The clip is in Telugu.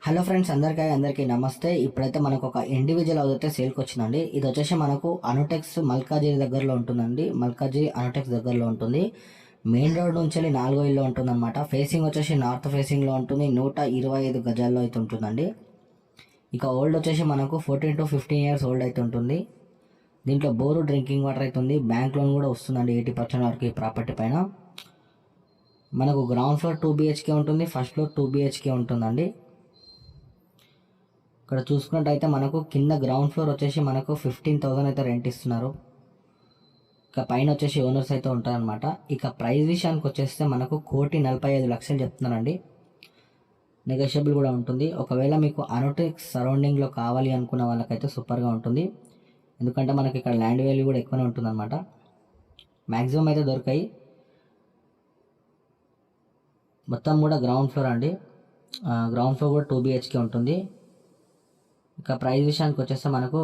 హలో ఫ్రెండ్స్, అందరికీ నమస్తే. ఇప్పుడైతే మనకు ఒక ఇండివిజువల్ హౌస్ అయితే సేల్కి వచ్చిందండి. ఇది వచ్చేసి మనకు అనుటెక్స్ మల్కాజిగిరి దగ్గరలో ఉంటుందండి. మల్కాజిగిరి అనుటెక్స్ దగ్గరలో ఉంటుంది. మెయిన్ రోడ్ నుంచి వెళ్ళి 4వ ఇల్లు ఉంటుందన్నమాట. ఫేసింగ్ వచ్చేసి నార్త్ ఫేసింగ్లో ఉంటుంది. 125 గజాల్లో అయితే ఉంటుందండి. ఇక ఓల్డ్ వచ్చేసి మనకు 14 to 15 ఇయర్స్ ఓల్డ్ అయితే ఉంటుంది. దీంట్లో బోరు, డ్రింకింగ్ వాటర్ అయితే ఉంది. బ్యాంక్ లోన్ కూడా వస్తుందండి 80% వరకు ఈ ప్రాపర్టీ పైన. మనకు గ్రౌండ్ ఫ్లోర్ 2 BHK ఉంటుంది, ఫస్ట్ ఫ్లోర్ 2 BHK ఉంటుందండి. ఇక్కడ చూసుకున్నట్టయితే మనకు కింద గ్రౌండ్ ఫ్లోర్ వచ్చేసి మనకు 15,000 అయితే రెంట్ ఇస్తున్నారు. ఇక పైన వచ్చేసి ఓనర్స్ అయితే ఉంటారనమాట. ఇక ప్రైస్ విషయానికి వచ్చేస్తే మనకు 1,45,00,000 చెప్తున్నారండి. నెగోషియబుల్ కూడా ఉంటుంది. ఒకవేళ మీకు అనుటెక్స్ సరౌండింగ్లో కావాలి అనుకున్న వాళ్ళకైతే సూపర్గా ఉంటుంది. ఎందుకంటే మనకి ఇక్కడ ల్యాండ్ వాల్యూ కూడా ఎక్కువనే ఉంటుందన్నమాట. మ్యాక్సిమం అయితే దొరికాయి. మొత్తం కూడా గ్రౌండ్ ఫ్లోర్ అండి. గ్రౌండ్ ఫ్లోర్ కూడా 2 BHK ఉంటుంది. ఇక ప్రైస్ విషయానికి వచ్చేస్తే మనకు